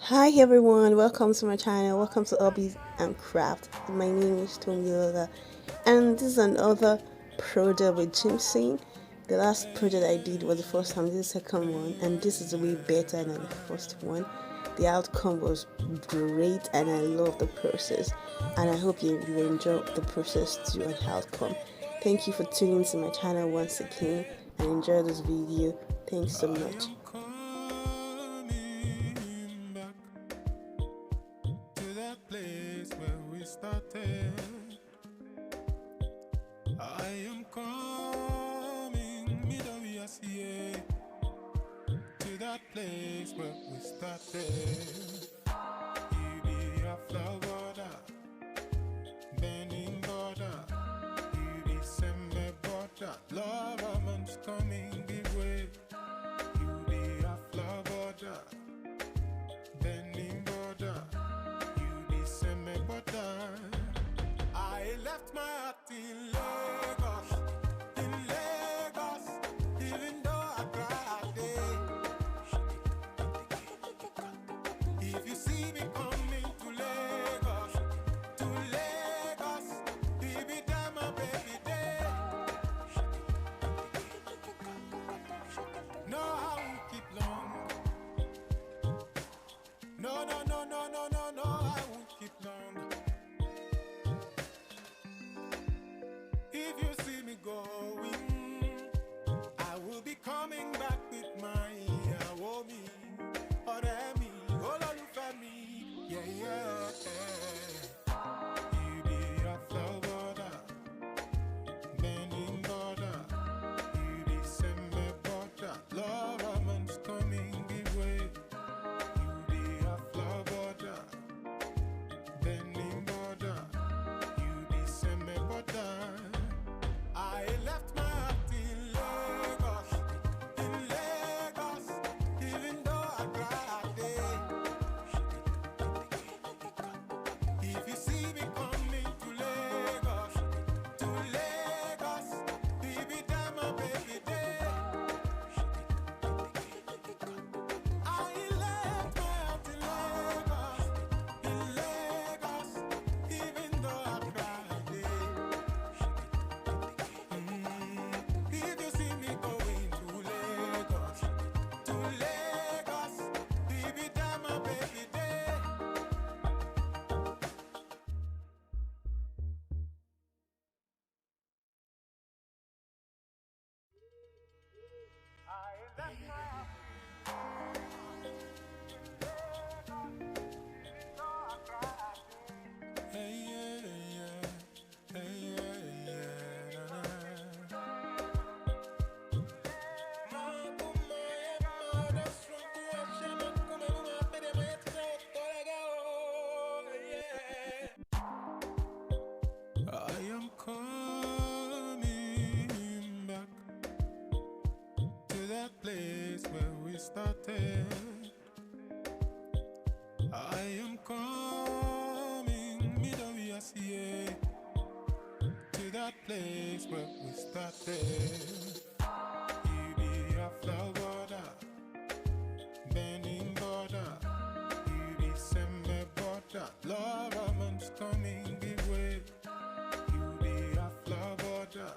Hi everyone, welcome to my channel. Welcome to Hobbies and Craft. My name is Tomiyola, and this is another project with Gypsum. The last project I did was the first time, this is the second one, and this is way better than the first one. The outcome was great, and I love the process. And I hope you enjoy the process too and outcome. Thank you for tuning to my channel once again and enjoy this video. Thanks so much. To that place where we started. I am coming, Midoriya, to that place where we started. You be a flower border, bending border, you be semi border. Love a man's coming, give way. You be a flower border, bending border, you be semi border. I left my heart in Lagos, even though I cried day. If you see me coming to Lagos, baby, damn my baby day. No, I won't keep long. No, I won't keep long. If you see me going, I will be coming back with my Awomi, Oremi, Ololufemi, yeah. You be a flower border, bending border, you be semi border. Love a man's coming, give way. You be a flower border, bending border, you be semi border. I left my heart in Lagos, even though I cried day. If you see me coming to Lagos, baby, damn my baby day. I left my heart in Lagos, even though I cried day. If you see me going to Lagos, baby, damn my baby day. I left my house hey, yeah, na, na. I am coming back to that place where we started. I am coming, Midoriya, to that place where we started. You be a flower border, bending border, you be semi border. Love a man's coming, give way. You be a flower border,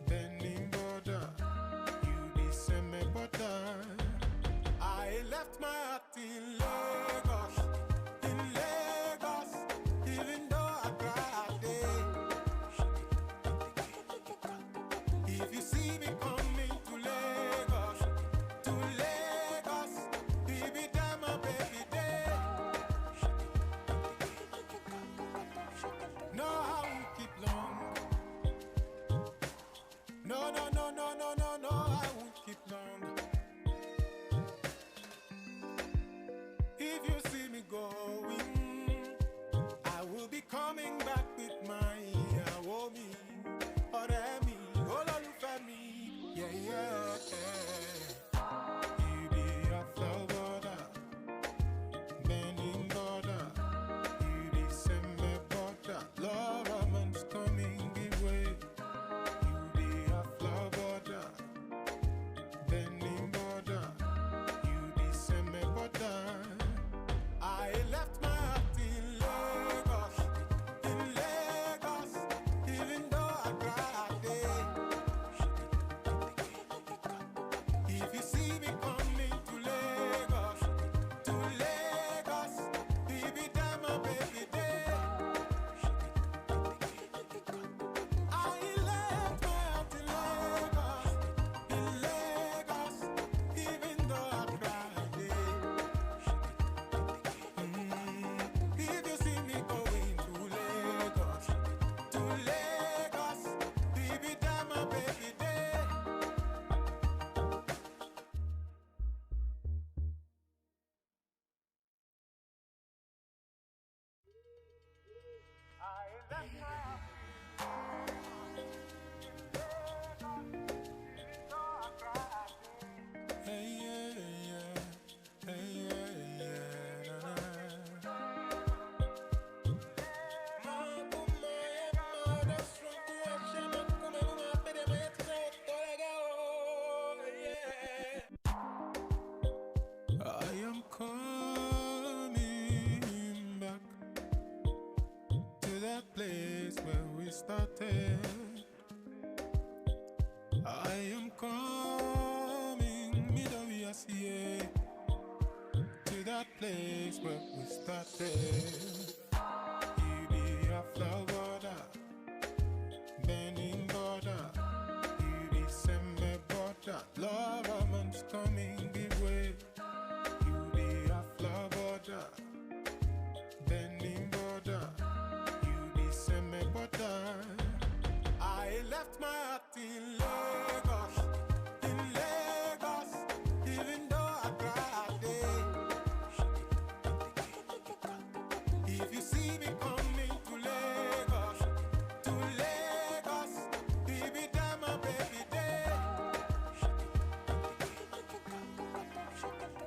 bending border, you be semi border. I left my heart in Lagos, even though I cried day. If you see me coming to Lagos, baby, damn my baby day. No, I won't keep long. No, I won't keep long. If you see me going, I will be coming back with my Awomi, Oremi, Ololufemi, yeah. You be a flower border, bending border, you be semi border. Love a man's coming, give way. You be a flower border, bending border, you be semi border. place where we started. You be a flower border, bending border. You be semi border, love romance coming give way. You be a flower border, bending border. You be semi border. I left my heart in Lagos, even though I cried there. If you see me coming to Lagos, baby, damn my baby there.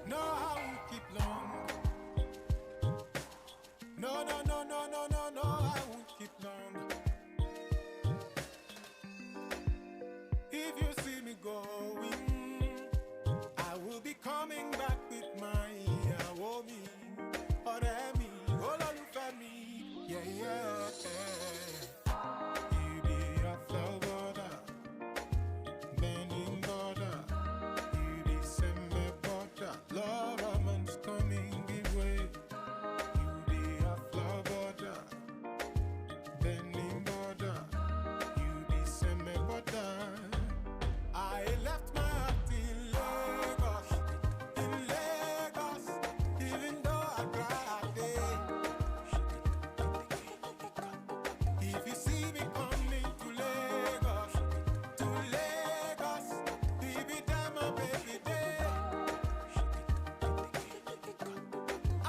No, I won't keep long. No, I won't keep long. If you see me going, I will be coming back with my Yawomi, Oremi, Ololufemi, yeah. You be a flower border, bending border. You be semi border, love romance coming give way. You be a flower border, bending border. You be semi border. I left my heart in Lagos, even though I cried there. If you see me coming to Lagos, baby, damn my baby there. I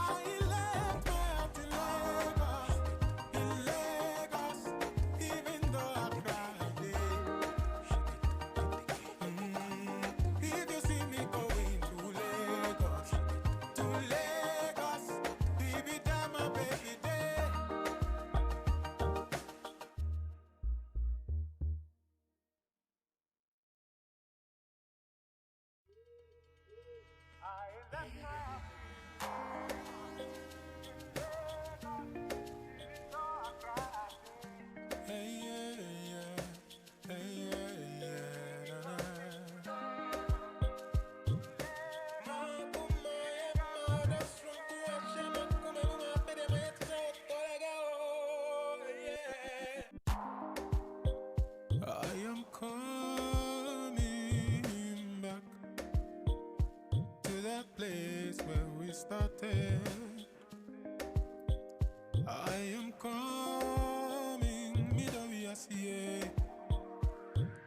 left my heart in Lagos, even though I cried there. If you see me going to Lagos, baby, damn my baby there. I left my house even though I cried. Hey, yeah. Hey, yeah, na. I am coming back to that place where we started. I am coming, Midoriya,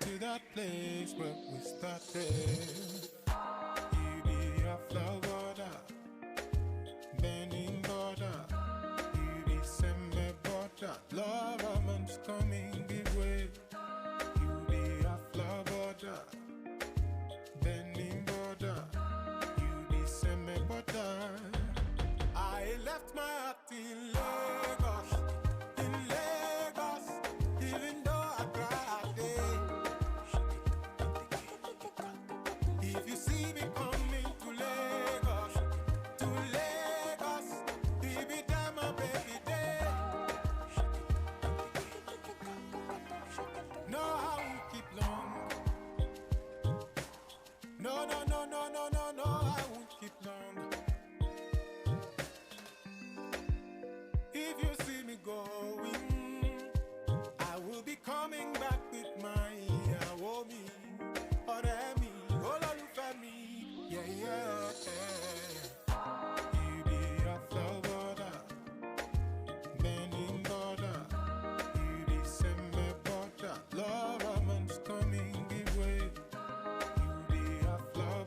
to that place where we started. You be a flower border, bending border. You be semi border, love romance coming give way. You be a flower border, bending border. You be semi border. I left my heart in Lagos, even though I cried there. If you see me coming to Lagos, baby, damn my baby there. No, I won't keep long. No, I won't keep long. If you see me going, I will be coming